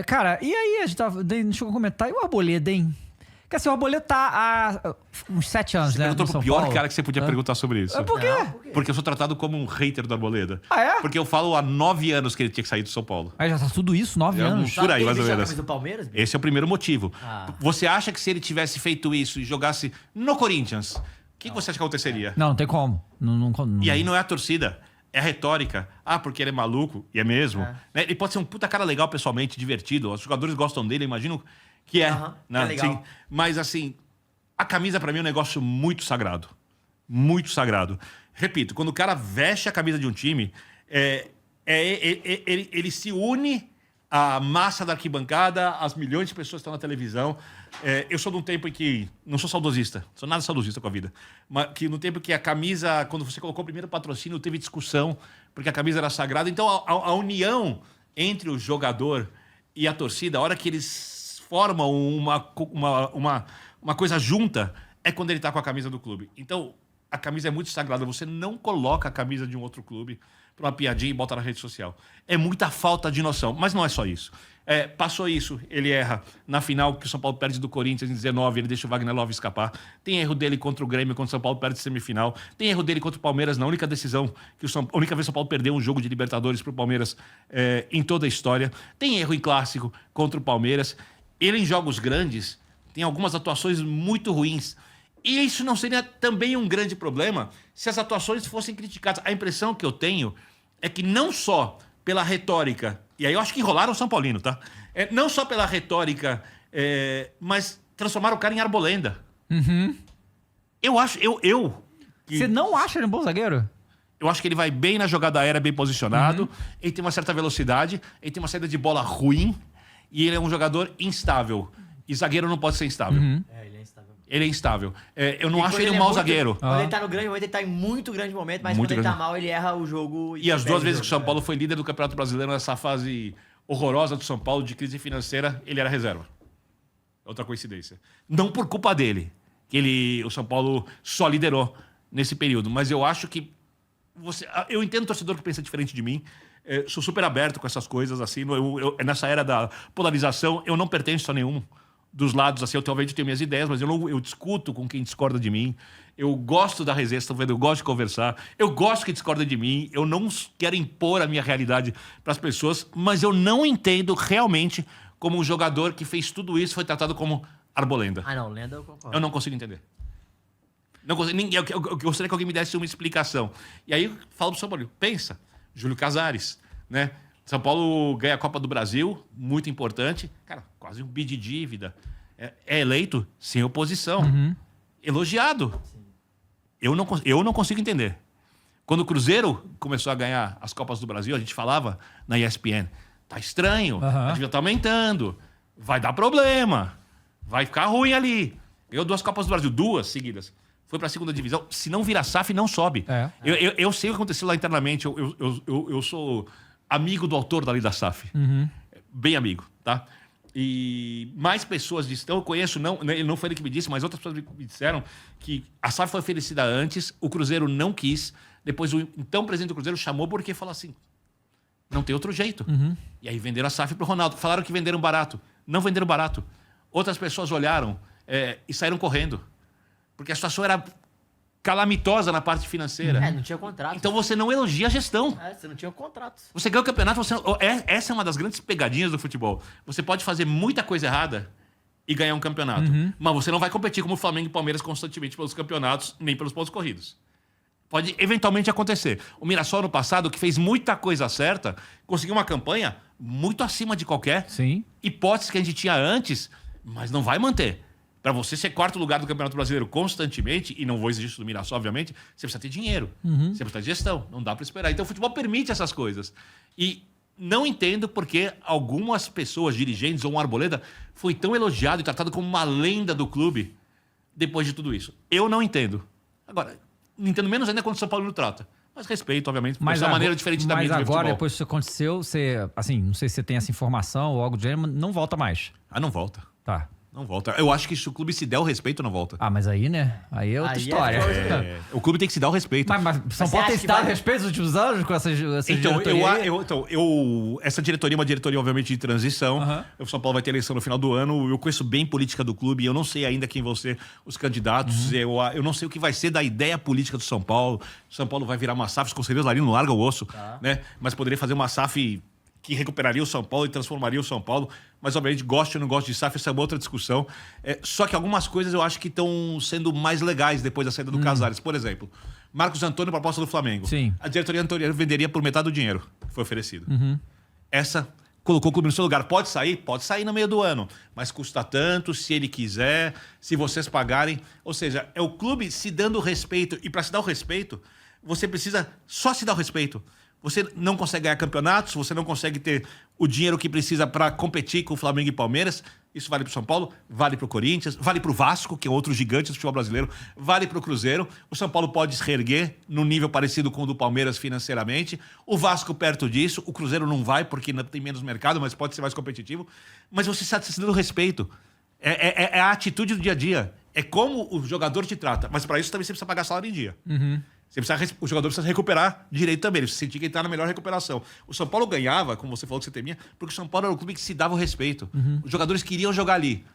Cara, e aí a gente não chegou a comentar, e o Arboleda, hein? Porque assim, o Arboleda tá há uns 7 anos, né? Perguntou pro pior cara que você podia perguntar sobre isso. Por quê? Porque eu sou tratado como um hater do Arboleda. Ah, é? Porque eu falo há 9 anos que ele tinha que sair do São Paulo. Aí já tá tudo isso, 9 anos. Por aí, mais ou Ele menos. joga do Palmeiras? Esse é o primeiro motivo. Ah. Você acha que se ele tivesse feito isso e jogasse no Corinthians, o que você acha que aconteceria? Não tem como. Não. E aí não é a torcida, é a retórica. Ah, porque ele é maluco, e é mesmo. Né? Ele pode ser um puta cara legal pessoalmente, divertido. Os jogadores gostam dele, eu imagino que é. Né? É legal. Sim. Mas assim, a camisa pra mim é um negócio muito sagrado. Muito sagrado. Repito, quando o cara veste a camisa de um time, ele se une à massa da arquibancada, às milhões de pessoas que estão na televisão. Eu sou de um tempo em que... Não sou saudosista, sou nada saudosista com a vida. Mas que no tempo que a camisa, quando você colocou o primeiro patrocínio, teve discussão, porque a camisa era sagrada. Então, a união entre o jogador e a torcida, a hora que eles formam uma coisa junta, é quando ele está com a camisa do clube. Então, a camisa é muito sagrada. Você não coloca a camisa de um outro clube para uma piadinha e bota na rede social. É muita falta de noção. Mas não é só isso. Passou isso, ele erra na final que o São Paulo perde do Corinthians em 19, ele deixa o Wagner Love escapar. Tem erro dele contra o Grêmio, quando o São Paulo perde semifinal. Tem erro dele contra o Palmeiras na única decisão, a única vez que o São Paulo perdeu um jogo de Libertadores para o Palmeiras em toda a história. Tem erro em clássico contra o Palmeiras. Ele em jogos grandes tem algumas atuações muito ruins. E isso não seria também um grande problema se as atuações fossem criticadas. A impressão que eu tenho é que não só pela retórica, e aí eu acho que enrolaram o São Paulino, tá? Não só pela retórica, mas transformaram o cara em Arbolenda. Uhum. Eu acho... Você não acha ele um bom zagueiro? Eu acho que ele vai bem na jogada aérea, bem posicionado. Ele tem uma certa velocidade, ele tem uma saída de bola ruim e ele é um jogador instável. E zagueiro não pode ser instável. Uhum. Ele é instável. Ele é instável. Eu não acho ele um mau zagueiro. Quando ele tá no grande momento, ele tá em muito grande momento, mas Muito quando ele tá grande. mal, ele erra o jogo. E as duas vezes que o São Paulo foi líder do Campeonato Brasileiro nessa fase horrorosa do São Paulo, de crise financeira, ele era reserva. Outra coincidência. Não por culpa dele, que o São Paulo só liderou nesse período. Mas eu acho que... Eu entendo o torcedor que pensa diferente de mim. Sou super aberto com essas coisas. Assim, nessa era da polarização, eu não pertenço a nenhum dos lados, assim, eu talvez tenho minhas ideias, mas eu discuto com quem discorda de mim. Eu gosto da resenha, estão vendo? Eu gosto de conversar. Eu gosto que discorda de mim. Eu não quero impor a minha realidade para as pessoas, mas eu não entendo realmente como um jogador que fez tudo isso foi tratado como Arbolenda. Ah, não, lenda eu concordo. Eu não consigo entender. Não consigo, eu gostaria que alguém me desse uma explicação. E aí eu falo pro São Paulo, pensa, Júlio Casares, né? São Paulo ganha a Copa do Brasil, muito importante. Cara, quase um bi de dívida. É eleito sem oposição. Uhum. Elogiado. Eu não consigo entender. Quando o Cruzeiro começou a ganhar as Copas do Brasil, a gente falava na ESPN, tá estranho, a dívida tá aumentando, vai dar problema, vai ficar ruim ali. Ganhou 2 Copas do Brasil, 2 seguidas. Foi para a segunda divisão. Se não vira SAF, não sobe. Eu sei o que aconteceu lá internamente. Eu sou amigo do autor da lei da SAF. Uhum. Bem amigo, tá? E mais pessoas disseram, então eu conheço, não foi ele que me disse, mas outras pessoas me disseram que a SAF foi oferecida antes, o Cruzeiro não quis, depois o então presidente do Cruzeiro chamou porque falou assim, não tem outro jeito. Uhum. E aí venderam a SAF pro Ronaldo. Falaram que venderam barato. Não venderam barato. Outras pessoas olharam e saíram correndo. Porque a situação era calamitosa na parte financeira. Não tinha contrato. Então você não elogia a gestão. Você não tinha contrato. Você ganha o campeonato, essa é uma das grandes pegadinhas do futebol. Você pode fazer muita coisa errada e ganhar um campeonato. Mas você não vai competir como o Flamengo e Palmeiras constantemente pelos campeonatos, nem pelos pontos corridos. Pode eventualmente acontecer. O Mirassol, no passado, que fez muita coisa certa, conseguiu uma campanha muito acima de qualquer hipótese que a gente tinha antes, mas não vai manter. Para você ser 4º lugar do Campeonato Brasileiro constantemente, e não vou exigir isso do Mirassol, obviamente, você precisa ter dinheiro, você precisa de gestão, não dá para esperar. Então o futebol permite essas coisas. E não entendo porque algumas pessoas, dirigentes ou um Arboleda, foi tão elogiado e tratado como uma lenda do clube depois de tudo isso. Eu não entendo. Agora, não entendo menos ainda quando o São Paulo não trata. Mas respeito, obviamente, porque é uma maneira diferente da mídia. Mas agora, futebol. depois que isso aconteceu, você, assim, não sei se você tem essa informação ou algo do gênero, não volta mais. Não volta. Tá. Não volta. Eu acho que se o clube se der o respeito, não volta. Ah, mas aí, né? Aí é outra Aí é história. O clube tem que se dar o respeito. Mas São você Paulo tem acha se que dado vai- respeito nos últimos anos com essas Então, diretorias? essa diretoria é uma diretoria, obviamente, de transição. Aham. O São Paulo vai ter eleição no final do ano. Eu conheço bem a política do clube. Eu não sei ainda quem vão ser os candidatos. Eu não sei o que vai ser da ideia política do São Paulo. O São Paulo vai virar uma SAF. Os conselheiros Larino não larga o osso. Né? Mas poderia fazer uma SAF que recuperaria o São Paulo e transformaria o São Paulo. Mas, obviamente, gosto ou não gosto de SAF, essa é uma outra discussão. Só que algumas coisas eu acho que estão sendo mais legais depois da saída do Casares. Por exemplo, Marcos Antônio, proposta do Flamengo. Sim. A diretoria anterior venderia por metade do dinheiro que foi oferecido. Essa colocou o clube no seu lugar. Pode sair? Pode sair no meio do ano. Mas custa tanto, se ele quiser, se vocês pagarem. Ou seja, é o clube se dando respeito. E para se dar o respeito, você precisa só se dar o respeito. Você não consegue ganhar campeonatos, você não consegue ter o dinheiro que precisa para competir com o Flamengo e Palmeiras. Isso vale para o São Paulo, vale para o Corinthians, vale para o Vasco, que é outro gigante do futebol brasileiro, vale para o Cruzeiro. O São Paulo pode se reerguer num nível parecido com o do Palmeiras financeiramente. O Vasco perto disso, o Cruzeiro não vai porque tem menos mercado, mas pode ser mais competitivo. Mas você está se dando respeito. É a atitude do dia a dia. É como o jogador te trata. Mas para isso também você precisa pagar salário em dia. O jogador precisa recuperar direito também. Ele precisa sentir que ele está na melhor recuperação. O São Paulo ganhava, como você falou que você temia, porque o São Paulo era o clube que se dava o respeito. Os jogadores queriam jogar ali.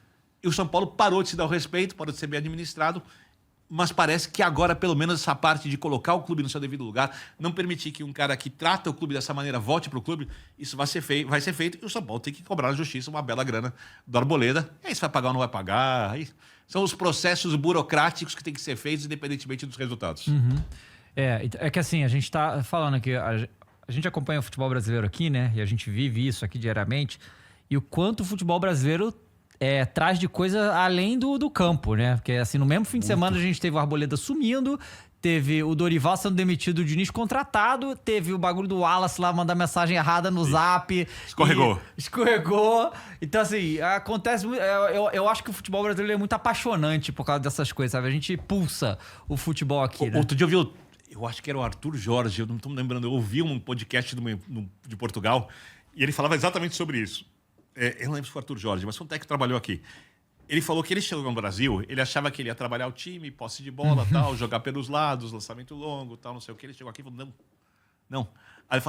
E o São Paulo parou de se dar o respeito, parou de ser bem administrado. Mas parece que agora, pelo menos, essa parte de colocar o clube no seu devido lugar, não permitir que um cara que trata o clube dessa maneira volte para o clube, isso vai ser feito. E o São Paulo tem que cobrar na justiça uma bela grana do Arboleda. E aí, se vai pagar ou não vai pagar. Aí são os processos burocráticos que têm que ser feitos, independentemente dos resultados. É que assim, a gente tá falando aqui, a gente acompanha o futebol brasileiro aqui, né? E a gente vive isso aqui diariamente. E o quanto o futebol brasileiro traz de coisa além do campo, né? Porque assim, no mesmo fim de semana a gente teve o Arboleda sumindo, teve o Dorival sendo demitido, o Diniz contratado, teve o bagulho do Wallace lá mandar mensagem errada no Zap. Escorregou. Então assim, acontece... Eu acho que o futebol brasileiro é muito apaixonante por causa dessas coisas, sabe? A gente pulsa o futebol aqui, né? Outro dia eu acho que era o Arthur Jorge, eu não estou me lembrando, eu ouvi um podcast de Portugal e ele falava exatamente sobre isso. Eu não lembro se foi o Arthur Jorge, mas foi um técnico que trabalhou aqui. Ele falou que ele chegou no Brasil, ele achava que ele ia trabalhar o time, posse de bola, tal, jogar pelos lados, lançamento longo, tal, não sei o que. Ele chegou aqui e falou, não. Aí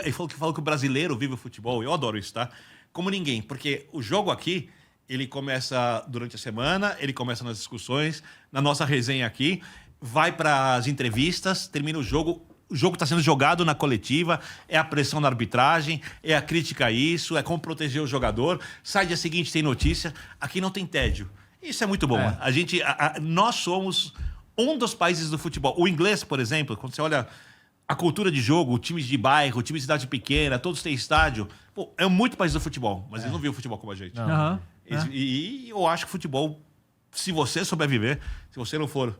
ele falou que o brasileiro vive o futebol, eu adoro isso, tá? Como ninguém, porque o jogo aqui, ele começa durante a semana, ele começa nas discussões, na nossa resenha aqui, vai para as entrevistas, termina o jogo está sendo jogado na coletiva, é a pressão na arbitragem, é a crítica a isso, é como proteger o jogador. Sai dia seguinte, tem notícia. Aqui não tem tédio. Isso é muito bom. Nós somos um dos países do futebol. O inglês, por exemplo, quando você olha a cultura de jogo, times de bairro, times de cidade pequena, todos têm estádio. Pô, é muito país do futebol, mas eles não viram o futebol como a gente. E eu acho que o futebol, se você sobreviver, se você não for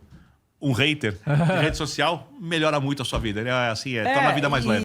um hater de rede social, melhora muito a sua vida. Torna a vida mais leve.